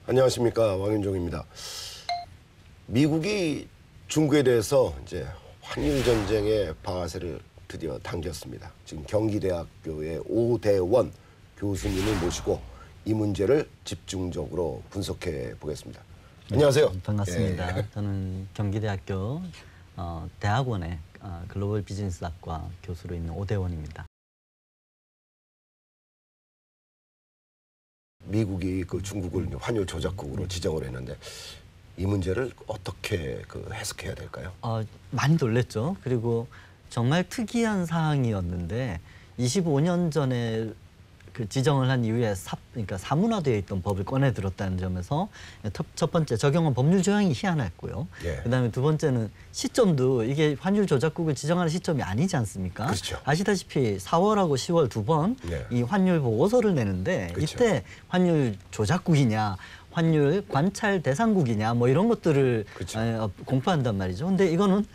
안녕하십니까, 왕윤종입니다. 미국이 중국에 대해서 이제 환율 전쟁의 방아쇠를 드디어 당겼습니다. 지금 경기대학교의 오대원 교수님을 모시고 이 문제를 집중적으로 분석해 보겠습니다. 안녕하세요. 반갑습니다. 예. 저는 경기대학교 대학원의 글로벌 비즈니스학과 교수로 있는 오대원입니다. 미국이 그 중국을 환율 조작국으로 지정을 했는데 이 문제를 어떻게 해석해야 될까요? 많이 놀랬죠. 그리고 정말 특이한 사항이었는데 25년 전에 그 지정을 한 이후에 그러니까 사문화되어 있던 법을 꺼내 들었다는 점에서 첫 번째 적용한 법률 조항이 희한했고요. 예. 그다음에 두 번째는 시점도 이게 환율 조작국을 지정하는 시점이 아니지 않습니까? 그렇죠. 아시다시피 4월하고 10월 두 번 이 예. 환율 보고서를 내는데 그렇죠. 이때 환율 조작국이냐 환율 관찰 대상국이냐 뭐 이런 것들을 그렇죠. 공표한단 말이죠. 근데 이거는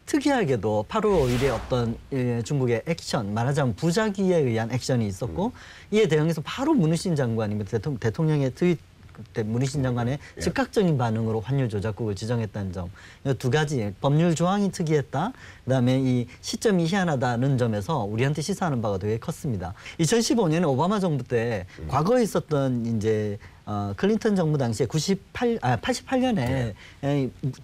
특이하게도 8월 5일에 어떤 중국의 액션, 말하자면 부작위에 의한 액션이 있었고 이에 대응해서 바로 문희신 장관이 대통령의 문희신 장관의 예. 즉각적인 반응으로 환율 조작국을 지정했다는 점. 두 가지 법률 조항이 특이했다. 그다음에 이 시점이 희한하다는 점에서 우리한테 시사하는 바가 되게 컸습니다. 2015년에 오바마 정부 때 과거에 있었던 이제 클린턴 정부 당시에 88년에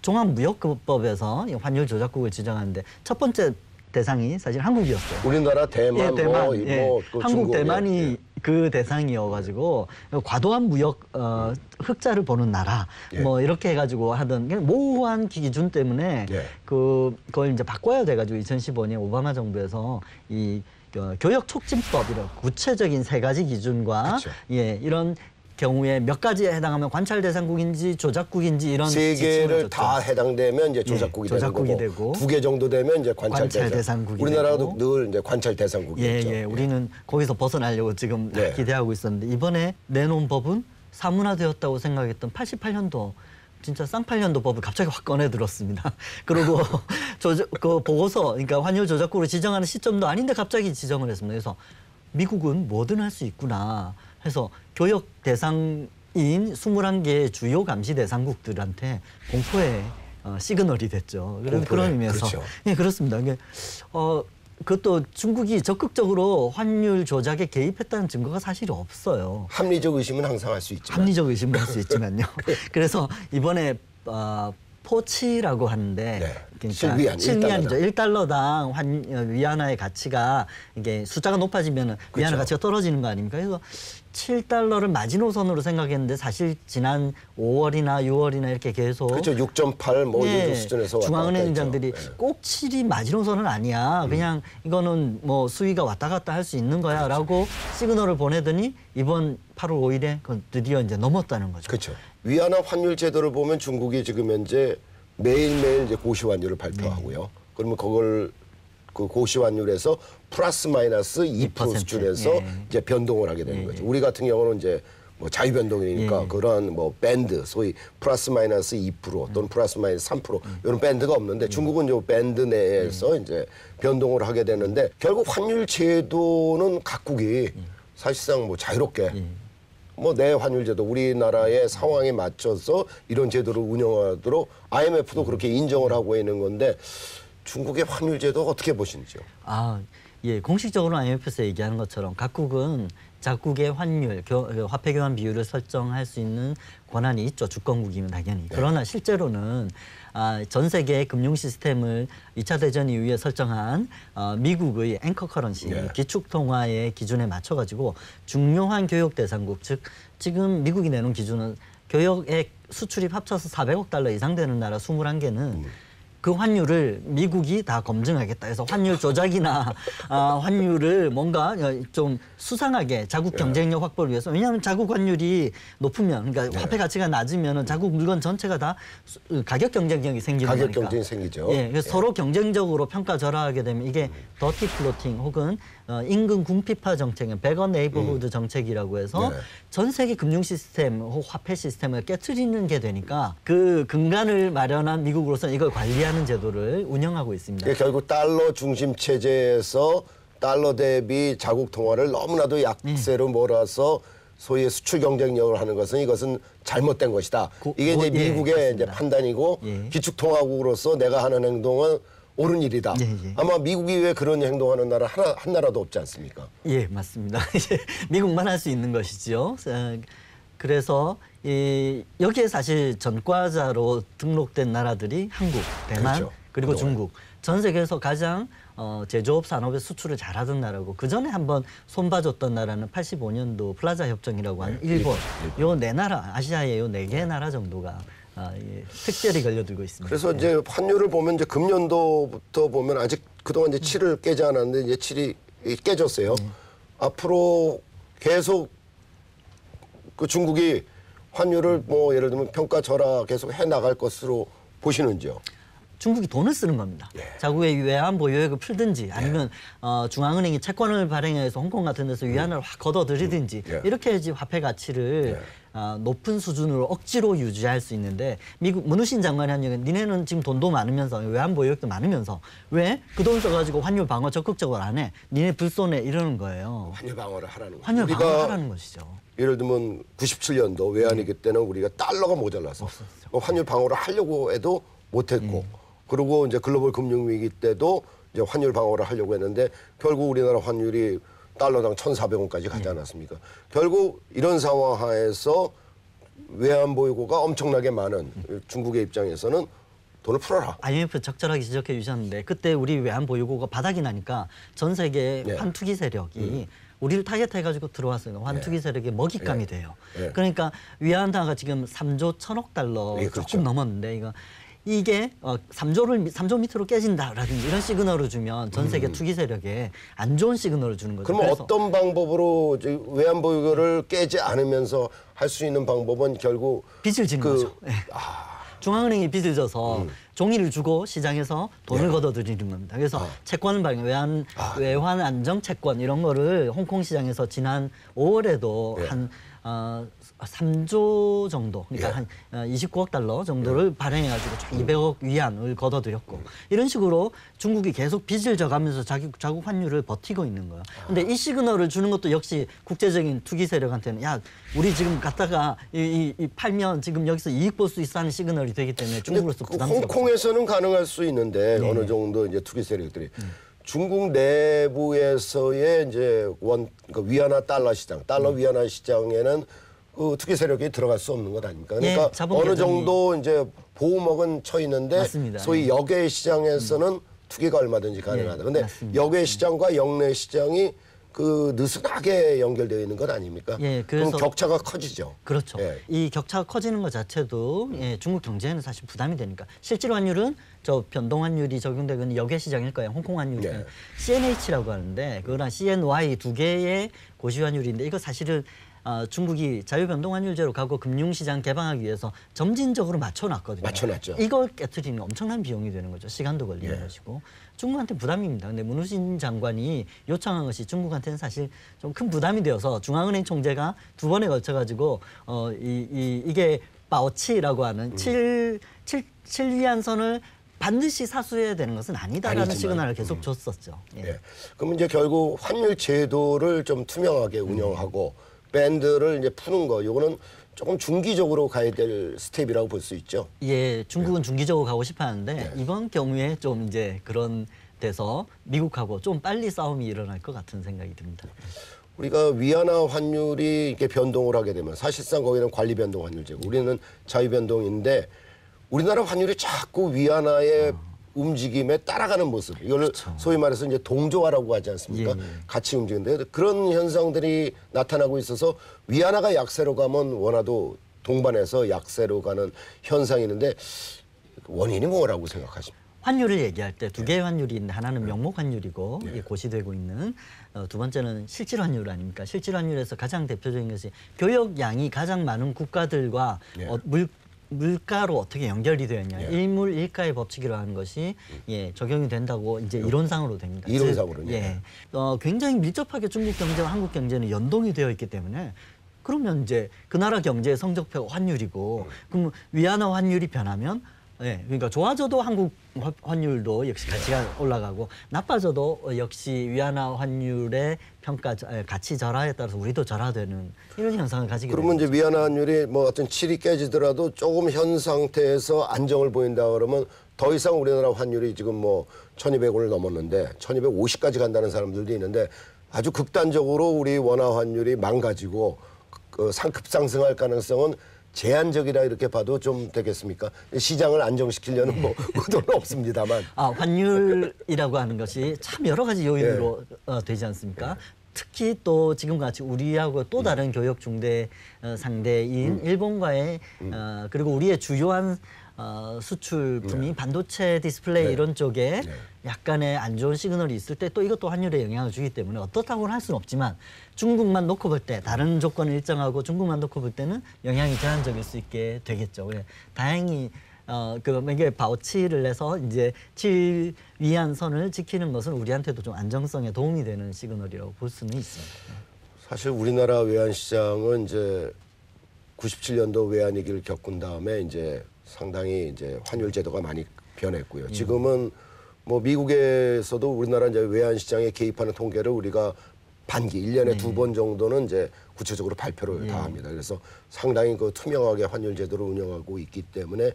종합무역법에서 환율 조작국을 지정하는데 첫 번째 대상이 사실 한국이었어요. 우리나라, 대만, 예, 대만, 그 한국, 중국, 대만이 예. 그 대상이어가지고 과도한 무역 흑자를 보는 나라 예. 뭐 이렇게 해가지고 하던 모호한 기준 때문에 예. 그걸 이제 바꿔야 돼가지고 2015년 오바마 정부에서 이 교역 촉진법이라고 구체적인 3가지 기준과 그쵸. 예 이런 경우에 몇 가지에 해당하면 관찰 대상국인지 조작국인지 이런 3개를 다 해당되면 이제 조작국이, 조작국이 되는 거고, 되고 2개 정도 되면 이제 관찰 대상국이 우리나라도 되고. 늘 이제 관찰 대상국이었죠. 예. 우리는 거기서 벗어나려고 지금 네. 기대하고 있었는데 이번에 내놓은 법은 사문화되었다고 생각했던 88년도 진짜 쌍팔년도 법을 갑자기 확 꺼내 들었습니다. 그리고 그 보고서, 그러니까 환율 조작국으로 지정하는 시점도 아닌데 갑자기 지정을 했습니다. 그래서 미국은 뭐든 할 수 있구나 해서 교역 대상인 21개의 주요 감시 대상국들한테 공포의 시그널이 됐죠. 그런 의미에서. 그렇죠. 예, 그렇습니다. 그것도 중국이 적극적으로 환율 조작에 개입했다는 증거가 사실 없어요. 합리적 의심은 항상 할 수 있지만. 합리적 의심을 할 수 있지만요. 그래서 이번에 포치라고 하는데 네. 그러니까 실위안이죠. 1달러당 위안화의 가치가 이게 숫자가 높아지면 위안화 가치가 떨어지는 거 아닙니까? 그래서 7달러를 마지노선으로 생각했는데 사실 지난 5월이나 6월이나 이렇게 계속 그렇죠. 6.8 뭐 이 정도 수준에서 중앙은행장들이 꼭 7이 마지노선은 아니야. 그냥 이거는 뭐 수위가 왔다 갔다 할 수 있는 거야라고 시그널을 보내더니 이번 8월 5일에 드디어 이제 넘었다는 거죠. 그렇죠. 위안화 환율 제도를 보면 중국이 지금 현재 매일매일 이제 고시 환율을 발표하고요. 그러면 그걸 그 고시 환율에서 플러스 마이너스 2% 수준에서 이제 변동을 하게 되는 거죠. 우리 같은 경우는 이제 뭐 자유 변동이니까 그런 뭐 밴드, 소위 플러스 마이너스 2% 또는 플러스 마이너스 3% 이런 밴드가 없는데 중국은 요 밴드 내에서 이제 변동을 하게 되는데 결국 환율 제도는 각국이 사실상 뭐 자유롭게 뭐 내 환율 제도 우리나라의 상황에 맞춰서 이런 제도를 운영하도록 IMF도 그렇게 인정을 하고 있는 건데 중국의 환율 제도 어떻게 보시는지요? 예, 공식적으로 IMF에서 얘기하는 것처럼 각국은 자국의 환율, 화폐 교환 비율을 설정할 수 있는 권한이 있죠. 주권국이면 당연히. 네. 그러나 실제로는 전 세계의 금융 시스템을 2차 대전 이후에 설정한 미국의 앵커 커런시, 기축 통화의 기준에 맞춰 가지고 중요한 교역 대상국, 즉 지금 미국이 내놓은 기준은 교역액 수출입 합쳐서 400억 달러 이상 되는 나라 21개는 그 환율을 미국이 다 검증하겠다 해서 환율 조작이나 환율을 뭔가 좀 수상하게 자국 경쟁력 확보를 위해서, 왜냐하면 자국 환율이 높으면, 그러니까 화폐 가치가 낮으면 자국 물건 전체가 다 가격 경쟁력이 생기는 거니까. 가격 경쟁이 생기죠. 예, 그래서 서로 경쟁적으로 평가절하하게 되면 이게 더티 플로팅 혹은 임금 궁핍화 정책, 백원 네이버후드 정책이라고 해서 전 세계 금융 시스템 혹 화폐 시스템을 깨트리는 게 되니까 그 근간을 마련한 미국으로서는 이걸 관리하는 제도를 운영하고 있습니다. 결국 달러 중심 체제에서 달러 대비 자국 통화를 너무나도 약세로 몰아서 소위 수출 경쟁력을 하는 것은 이것은 잘못된 것이다. 이게 이제 예, 미국의 이제 맞습니다. 판단이고 예. 기축통화국으로서 내가 하는 행동은 옳은 일이다. 예, 예. 아마 미국이 왜 그런 행동하는 나라 한 나라도 없지 않습니까? 예, 맞습니다. 미국만 할 수 있는 것이죠. 그래서 여기에 사실 전과자로 등록된 나라들이 한국, 대만, 그렇죠. 그리고 그동안. 중국. 전 세계에서 가장 제조업 산업의 수출을 잘하던 나라고 그 전에 한번 손봐줬던 나라는 85년도 플라자 협정이라고 하는 일본. 요 네 나라, 아시아의 요 네 개 나라 정도가 특별히 걸려들고 있습니다. 그래서 이제 환율을 보면 이제 금년도부터 보면 아직 그동안 이제 7을 깨지 않았는데 이제 7이 깨졌어요. 앞으로 계속 그 중국이 환율을 뭐 예를 들면 평가절하 계속 해 나갈 것으로 보시는지요? 중국이 돈을 쓰는 겁니다. 자국의 외환 보유액을 풀든지 아니면 중앙은행이 채권을 발행해서 홍콩 같은 데서 위안을 확 걷어들이든지 이렇게 해야지 화폐 가치를 높은 수준으로 억지로 유지할 수 있는데 미국 문우신 장관이 한 얘기는 니네는 지금 돈도 많으면서 외환 보유액도 많으면서 왜 그 돈 써가지고 환율 방어 적극적으로 안 해? 니네 불손해 이러는 거예요. 환율 방어를 하라는 거죠. 환율 방어하라는 것이죠. 예를 들면 97년도 외환위기 때는 우리가 달러가 모자라서 환율 방어를 하려고 해도 못했고 그리고 이제 글로벌 금융위기 때도 이제 환율 방어를 하려고 했는데 결국 우리나라 환율이 달러당 1,400원까지 가지 않았습니까? 결국 이런 상황 하에서 외환 보유고가 엄청나게 많은 중국의 입장에서는 돈을 풀어라. IMF 적절하게 지적해 주셨는데 그때 우리 외환 보유고가 바닥이 나니까 전 세계 네. 환투기 세력이 우리를 타겟해가지고 들어왔어요. 환투기 세력의 먹잇감이 돼요. 네. 그러니까 위안화가 지금 3조 1,000억 달러 예, 그렇죠. 조금 넘었는데 이게 3조 밑으로 깨진다라든지 이런 시그널을 주면 전 세계 투기 세력에 안 좋은 시그널을 주는 거죠. 그러면 그래서 어떤 방법으로 외환 보유고를 깨지 않으면서 할 수 있는 방법은 결국 빚을 지는 거죠. 예. 중앙은행이 빚을 져서 종이를 주고 시장에서 돈을 걷어들이는 겁니다. 그래서 채권 발행, 외환 안정 채권 이런 거를 홍콩 시장에서 지난 5월에도 한 3조 정도, 그러니까 한 29억 달러 정도를 발행해가지고 200억 위안을 걷어들였고 이런 식으로 중국이 계속 빚을 져가면서 자국 환율을 버티고 있는 거예요. 근데 이 시그널을 주는 것도 역시 국제적인 투기 세력한테는 야, 우리 지금 갔다가 이 팔면 지금 여기서 이익 볼 수 있어 하는 시그널이 되기 때문에 중국으로서 부담스럽죠. 홍콩에서는 가능할 수 있는데 어느 정도 이제 투기 세력들이 중국 내부에서의 이제 그러니까 위안화 달러 시장, 달러 위안화 시장에는 그 투기 세력이 들어갈 수 없는 것 아닙니까? 그러니까 어느 정도 이제 보호막은 쳐 있는데 맞습니다. 소위 역외 시장에서는 투기가 얼마든지 가능하다. 근데 맞습니다. 역외 시장과 역내 시장이 그 느슨하게 연결되어 있는 것 아닙니까? 그럼 격차가 커지죠. 그렇죠. 이 격차가 커지는 것 자체도 중국 경제에는 사실 부담이 되니까 실질 환율은 저 변동 환율이 적용되는 역외 시장일 거예요. 홍콩 환율이 CNH라고 하는데 그거랑 CNY 두 개의 고시 환율인데 이거 사실은 중국이 자유변동환율제로 가고 금융시장 개방하기 위해서 점진적으로 맞춰놨거든요. 맞춰놨죠. 이걸 깨트리는 엄청난 비용이 되는 거죠. 시간도 걸리는 것이고. 중국한테 부담입니다. 근데 문우신 장관이 요청한 것이 중국한테는 사실 좀 큰 부담이 되어서 중앙은행 총재가 2번에 걸쳐가지고 이게 바오치라고 하는 7위안선을 반드시 사수해야 되는 것은 아니다라는 시그널을 계속 줬었죠. 그럼 이제 결국 환율 제도를 좀 투명하게 운영하고 밴드를 이제 푸는 거, 요거는 조금 중기적으로 가야 될 스텝이라고 볼 수 있죠. 예, 중국은 중기적으로 가고 싶어 하는데 이번 경우에 좀 이제 그런 데서 미국하고 좀 빨리 싸움이 일어날 것 같은 생각이 듭니다. 우리가 위안화 환율이 이렇게 변동을 하게 되면 사실상 거기는 관리 변동 환율제고 우리는 자유 변동인데 우리나라 환율이 자꾸 위안화의 움직임에 따라가는 모습. 이걸 소위 말해서 이제 동조화라고 하지 않습니까? 같이 움직이는데 그런 현상들이 나타나고 있어서 위안화가 약세로 가면 원화도 동반해서 약세로 가는 현상이 있는데 원인이 뭐라고 생각하십니까? 환율을 얘기할 때 두 개의 환율이 있는데 하나는 명목 환율이고 고시되고 있는 두 번째는 실질 환율 아닙니까? 실질 환율에서 가장 대표적인 것이 교역량이 가장 많은 국가들과 물가로 어떻게 연결이 되어 있냐. 일물 일가의 법칙이라고 하는 것이 적용이 된다고 이제 이론상으로 됩니다. 이론상으로는. 굉장히 밀접하게 중국 경제와 한국 경제는 연동이 되어 있기 때문에 그러면 이제 그 나라 경제의 성적표가 환율이고 그럼 위안화 환율이 변하면 네, 그러니까 좋아져도 한국 환율도 역시 가치가 올라가고 나빠져도 역시 위안화 환율의 가치 절하에 따라서 우리도 절하되는 이런 현상을 가지게 됩니다. 그러면 이제 위안화 환율이 뭐 어떤 질이 깨지더라도 조금 현 상태에서 안정을 보인다 그러면 더 이상 우리나라 환율이 지금 뭐 1,200원을 넘었는데 1,250까지 간다는 사람들도 있는데 아주 극단적으로 우리 원화 환율이 망가지고 급상승할 가능성은 제한적이라 이렇게 봐도 좀 되겠습니까? 시장을 안정시키려는 뭐 의도는 없습니다만. 환율이라고 하는 것이 참 여러 가지 요인으로 되지 않습니까? 특히 또 지금같이 우리하고 또 다른 교역 중대 상대인 일본과의 그리고 우리의 주요한 수출품이 반도체 디스플레이 이런 쪽에 약간의 안 좋은 시그널이 있을 때 또 이것도 환율에 영향을 주기 때문에 어떻다고는 할 수는 없지만 중국만 놓고 볼 때 다른 조건을 일정하고 중국만 놓고 볼 때는 영향이 제한적일 수 있게 되겠죠. 다행히 이게 바우치를 해서 이제 7위안 선을 지키는 것은 우리한테도 좀 안정성에 도움이 되는 시그널이라고 볼 수는 있습니다. 사실 우리나라 외환 시장은 이제 97년도 외환 위기를 겪은 다음에 이제 상당히 이제 환율 제도가 많이 변했고요. 지금은 뭐 미국에서도 우리나라 이제 외환 시장에 개입하는 통계를 우리가 반기 1년에 2번 정도는 이제 구체적으로 발표를 다 합니다. 그래서 상당히 그 투명하게 환율 제도를 운영하고 있기 때문에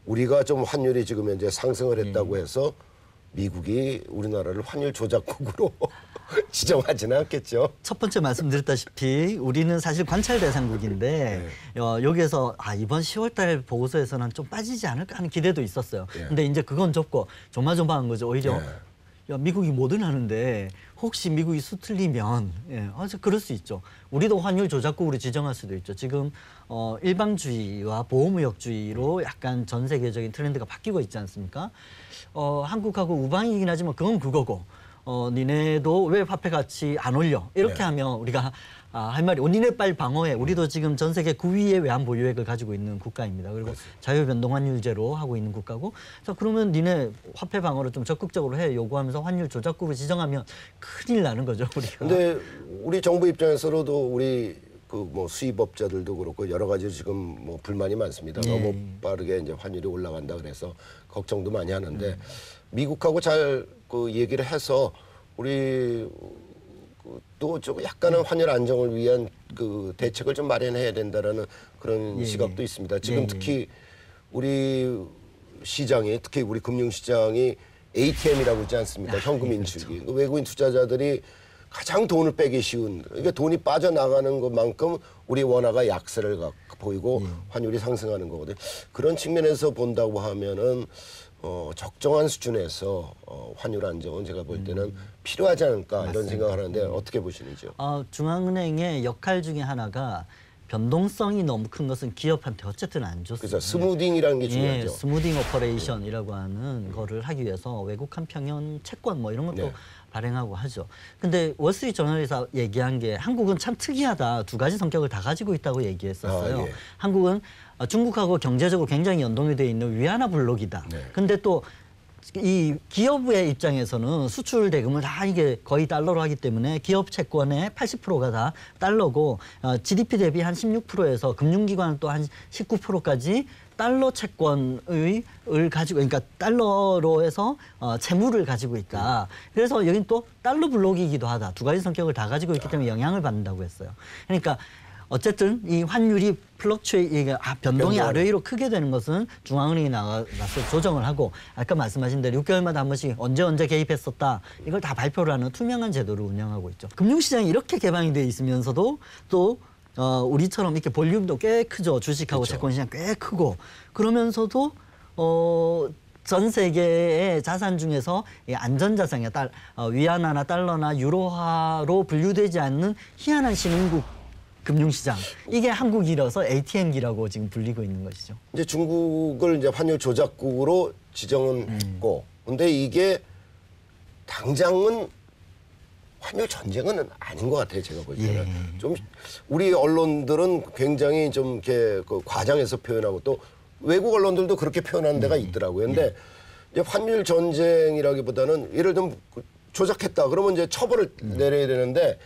우리가 좀 환율이 지금 현재 상승을 했다고 해서 미국이 우리나라를 환율 조작국으로 지정하지는 않겠죠. 첫 번째 말씀드렸다시피 우리는 사실 관찰 대상국인데 여기에서 이번 10월달 보고서에서는 좀 빠지지 않을까 하는 기대도 있었어요. 근데 이제 그건 접고 조마조마한 거죠. 오히려 미국이 뭐든 하는데 혹시 미국이 수틀리면 그럴 수 있죠. 우리도 환율 조작국으로 지정할 수도 있죠. 지금 일방주의와 보호무역주의로 약간 전 세계적인 트렌드가 바뀌고 있지 않습니까? 한국하고 우방이긴 하지만 그건 그거고 니네도 왜 화폐 가치 안 올려? 이렇게 하면 우리가 할 말이 니네 빨리 방어해. 우리도 지금 전 세계 9위의 외환 보유액을 가지고 있는 국가입니다. 그리고 자유변동 환율제로 하고 있는 국가고. 자, 그러면 니네 화폐 방어를 좀 적극적으로 해 요구하면서 환율 조작국으로 지정하면 큰일 나는 거죠, 우리가. 근데 우리 정부 입장에서도 우리 그 뭐 수입업자들도 그렇고 여러 가지 지금 뭐 불만이 많습니다. 너무 빠르게 이제 환율이 올라간다 그래서 걱정도 많이 하는데 미국하고 잘 그 얘기를 해서 우리 또 좀 약간은 환율 안정을 위한 그 대책을 좀 마련해야 된다라는 그런 시각도 있습니다. 지금 특히 우리 시장이 특히 우리 금융시장이 ATM이라고 있지 않습니까? 현금 인출기. 그렇죠. 외국인 투자자들이 가장 돈을 빼기 쉬운 그러니까 돈이 빠져나가는 것만큼 우리 원화가 약세를 보이고 환율이 상승하는 거거든요. 그런 측면에서 본다고 하면은 적정한 수준에서 환율 안정은 제가 볼 때는 필요하지 않을까 맞습니다. 이런 생각을 하는데 어떻게 보시는지요? 중앙은행의 역할 중에 하나가 변동성이 너무 큰 것은 기업한테 어쨌든 안 좋습니다. 그래서 스무딩이라는 게 중요하죠. 스무딩 오퍼레이션이라고 하는 거를 하기 위해서 외국 한 평형 채권 뭐 이런 것도 발행하고 하죠. 근데 월스트리트 저널에서 얘기한 게 한국은 참 특이하다. 두 가지 성격을 다 가지고 있다고 얘기했었어요. 한국은 중국하고 경제적으로 굉장히 연동이 돼 있는 위안화 블록이다. 근데 또 이 기업의 입장에서는 수출 대금을 다 이게 거의 달러로 하기 때문에 기업 채권의 80%가 다 달러고 GDP 대비 한 16%에서 금융기관은 또 한 19%까지 달러 채권을 가지고 그러니까 달러로 해서 채무를 가지고 있다. 그래서 여긴 또 달러 블록이기도 하다. 두 가지 성격을 다 가지고 있기 때문에 영향을 받는다고 했어요. 그러니까 어쨌든 이 환율이 변동이 아래위로 크게 되는 것은 중앙은행이 나가서 조정을 하고 아까 말씀하신 대로 6개월마다 한 번씩 언제 개입했었다. 이걸 다 발표를 하는 투명한 제도를 운영하고 있죠. 금융시장이 이렇게 개방이 돼 있으면서도 또 우리처럼 이렇게 볼륨도 꽤 크죠. 주식하고 그렇죠. 채권시장 꽤 크고 그러면서도 전 세계의 자산 중에서 안전자산이 위안화나 달러나 유로화로 분류되지 않는 희한한 신흥국 금융시장 이게 한국이라서 ATM기라고 지금 불리고 있는 것이죠. 이제 중국을 이제 환율 조작국으로 지정은 했고, 근데 이게 당장은 환율 전쟁은 아닌 것 같아요. 제가 볼 때는 좀 우리 언론들은 굉장히 좀 이렇게 그 과장해서 표현하고 또 외국 언론들도 그렇게 표현하는 데가 있더라고요. 근데 이제 환율 전쟁이라기보다는 예를 들면 조작했다 그러면 이제 처벌을 내려야 되는데.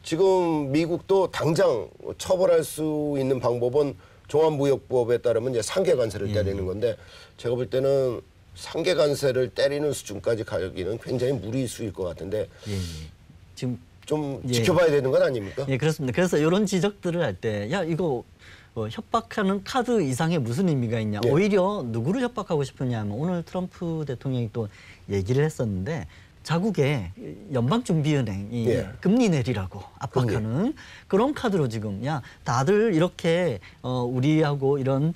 지금 미국도 당장 처벌할 수 있는 방법은 종합무역법에 따르면 이제 상계 관세를 때리는 건데 제가 볼 때는 상계 관세를 때리는 수준까지 가기는 굉장히 무리수일 것 같은데 지금 좀 지켜봐야 되는 건 아닙니까? 예, 그렇습니다. 그래서 이런 지적들을 할 때 야 이거 협박하는 카드 이상의 무슨 의미가 있냐. 오히려 누구를 협박하고 싶으냐 하면 오늘 트럼프 대통령이 또 얘기를 했었는데 자국의 연방준비은행이 금리 내리라고 압박하는 그런 카드로 지금 야 다들 이렇게 우리하고 이런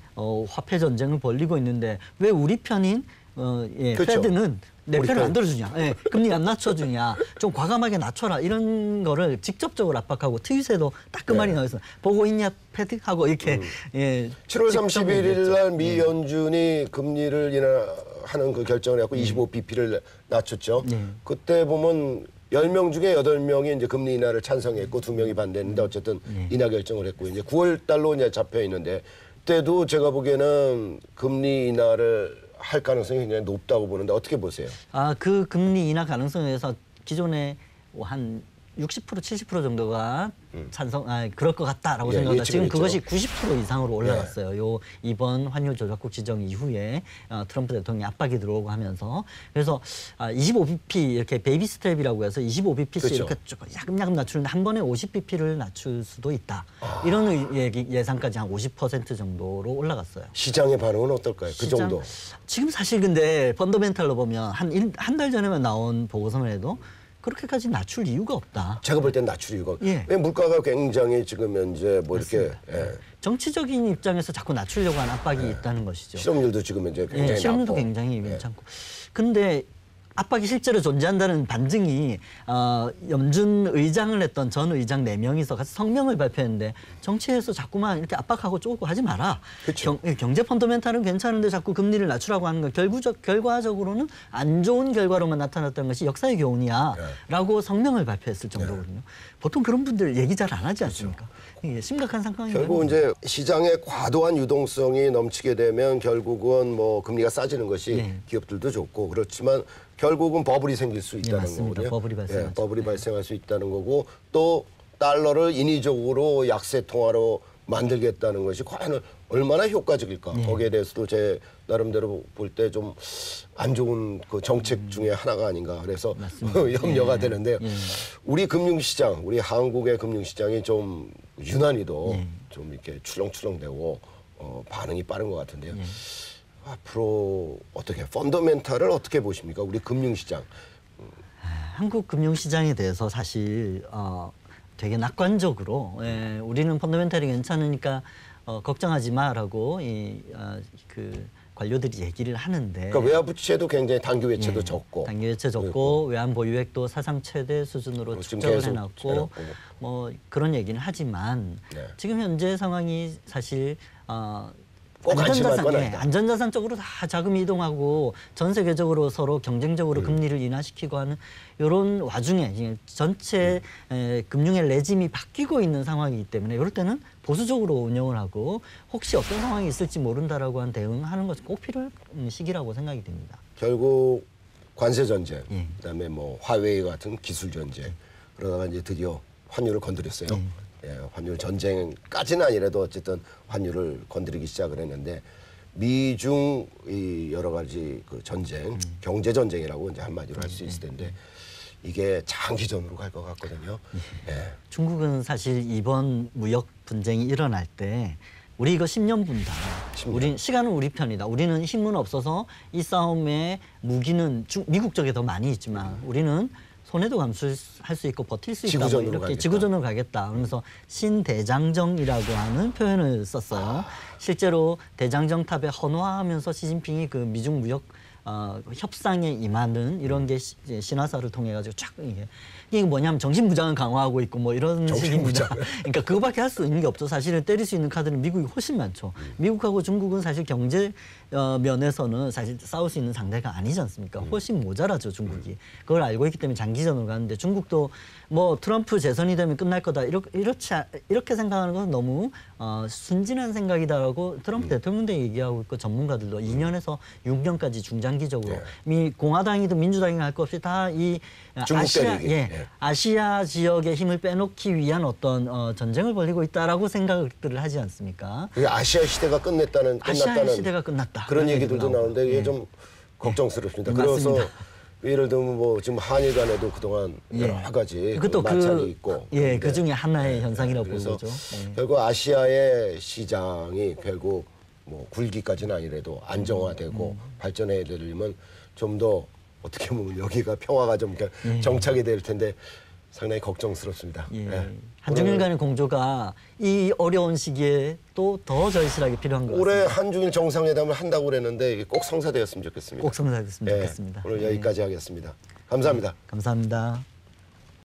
화폐 전쟁을 벌이고 있는데 왜 우리 편인 그렇죠. 페드는 내 편을 안 들어주냐, 금리 안 낮춰주냐, 좀 과감하게 낮춰라 이런 거를 직접적으로 압박하고 트윗에도 딱 그 말이 나와있어. 보고 있냐 페드 하고 이렇게 7월 31일 날 미 연준이 금리를 인하하는 그 결정을 해갖고 25bp를 낮췄죠. 그때 보면 10명 중에 8명이 이제 금리 인하를 찬성했고 2명이 반대했는데 어쨌든 인하 결정을 했고 이제 9월 달로 이제 잡혀 있는데 그때도 제가 보기에는 금리 인하를 할 가능성이 굉장히 높다고 보는데 어떻게 보세요? 그 금리 인하 가능성에 대해서 기존에 한 60% 70% 정도가 그럴 것 같다라고 생각합니다. 지금 그것이 90% 이상으로 올라갔어요. 요 이번 환율 조작국 지정 이후에 트럼프 대통령이 압박이 들어오고 하면서 그래서 25bp 이렇게 베이비 스텝이라고 해서 25bp씩 그렇죠. 이렇게 조금 야금야금 낮추는데 한 번에 50bp를 낮출 수도 있다. 이런 예상까지 한 50% 정도로 올라갔어요. 시장의 반응은 어떨까요? 그 정도. 지금 사실 근데 펀더멘탈로 보면 한 달 전에만 나온 보고서만 해도 그렇게까지 낮출 이유가 없다. 제가 볼 땐 낮출 이유가 왜 물가가 굉장히 지금 현재 뭐 이렇게 정치적인 입장에서 자꾸 낮추려고 하는 압박이 있다는 것이죠. 실업률도 지금 이제 굉장히 실업률도 굉장히 괜찮고. 근데 압박이 실제로 존재한다는 반증이 염준 의장을 했던 전 의장 4명이서 같이 성명을 발표했는데 정치에서 자꾸만 이렇게 압박하고 쪼고 하지 마라. 그렇죠. 경제 펀더멘탈은 괜찮은데 자꾸 금리를 낮추라고 하는 건 결과적으로는 안 좋은 결과로만 나타났다는 것이 역사의 교훈이야 라고 성명을 발표했을 정도거든요. 보통 그런 분들 얘기 잘 안 하지 않습니까? 이게 심각한 상황이에요. 결국 이제 시장에 과도한 유동성이 넘치게 되면 결국은 뭐 금리가 싸지는 것이 기업들도 좋고 그렇지만 결국은 버블이 생길 수 있다는 거거든요. 버블이 발생하죠. 버블이 발생할 수 있다는 거고 또 달러를 인위적으로 약세 통화로 만들겠다는 것이 과연 얼마나 효과적일까. 거기에 대해서도 제 나름대로 볼 때 좀 안 좋은 그 정책 중에 하나가 아닌가. 그래서 염려가 되는데요. 우리 금융시장, 우리 한국의 금융시장이 좀 유난히도 좀 이렇게 출렁출렁되고 반응이 빠른 것 같은데요. 앞으로 어떻게 펀더멘탈을 어떻게 보십니까? 우리 금융시장. 한국 금융시장에 대해서 사실 되게 낙관적으로 우리는 펀더멘탈이 괜찮으니까 걱정하지 마라고 그 관료들이 얘기를 하는데 그러니까 외화 부채도 굉장히 단기 외채도 적고 단기 외채 적고 외환 보유액도 사상 최대 수준으로 축적을 해놨고 뭐 그런 얘기는 하지만 지금 현재 상황이 사실 안전자산 쪽으로 다 자금이 이동하고 전 세계적으로 서로 경쟁적으로 금리를 인하시키고 하는 이런 와중에 전체 금융의 레짐이 바뀌고 있는 상황이기 때문에 이럴 때는 보수적으로 운영을 하고 혹시 어떤 상황이 있을지 모른다라고 한 대응하는 것이 꼭 필요한 시기라고 생각이 됩니다. 결국 관세 전쟁, 그다음에 뭐 화웨이 같은 기술 전쟁, 그러다가 이제 드디어 환율을 건드렸어요. 환율 전쟁까지는 아니라도 어쨌든 환율을 건드리기 시작을 했는데 미중 이 여러 가지 그 전쟁, 경제 전쟁이라고 이제 한마디로 할 수 있을 텐데 이게 장기전으로 갈 것 같거든요. 중국은 사실 이번 무역 분쟁이 일어날 때 우리 이거 10년 분다. 시간은 우리 편이다. 우리는 힘은 없어서 이 싸움의 무기는 미국 쪽에 더 많이 있지만 우리는 손해도 감수할 수 있고 버틸 수 있다. 뭐 이렇게 지구전으로 가겠다. 그러면서 신대장정이라고 하는 표현을 썼어요. 실제로 대장정 탑에 헌화하면서 시진핑이 그 미중 무역 협상에 임하는 이런 게 신화사를 통해 가지고 쫙 이게 뭐냐면 정신부장은 강화하고 있고 뭐 이런 식입니다. 그러니까 그거밖에 할 수 있는 게 없죠. 사실은 때릴 수 있는 카드는 미국이 훨씬 많죠. 미국하고 중국은 사실 경제 면에서는 사실 싸울 수 있는 상대가 아니지 않습니까? 훨씬 모자라죠, 중국이. 그걸 알고 있기 때문에 장기전으로 가는데 중국도 뭐 트럼프 재선이 되면 끝날 거다 이렇게 생각하는 건 너무 순진한 생각이다라고 트럼프 대통령도 얘기하고 있고 전문가들도 2년에서 6년까지 중장기적으로 공화당이든 민주당이 할 것 없이 다 이 아시아 지역의 힘을 빼놓기 위한 어떤 전쟁을 벌이고 있다라고 생각들을 하지 않습니까? 그게 아시아 시대가 끝났다는 시대가 끝났다. 그런 얘기들도 나오는데 이게 좀 걱정스럽습니다. 그래서 맞습니다. 예를 들면 뭐 지금 한일 간에도 그동안 여러 가지 그것도 마찰이 있고 그 중에 하나의 현상이라고 그래서 보죠. 결국 아시아의 시장이 결국 뭐 굴기까지는 아니래도 안정화되고 발전해야 되려면 좀 더 어떻게 보면 여기가 평화가 좀 정착이 될 텐데 상당히 걱정스럽습니다. 한중일 간의 공조가 이 어려운 시기에 또 더 절실하게 필요한 것 같습니다. 올해 한중일 정상회담을 한다고 그랬는데 이게 꼭 성사되었으면 좋겠습니다. 꼭 성사됐으면 좋겠습니다. 오늘 여기까지 하겠습니다. 감사합니다. 감사합니다.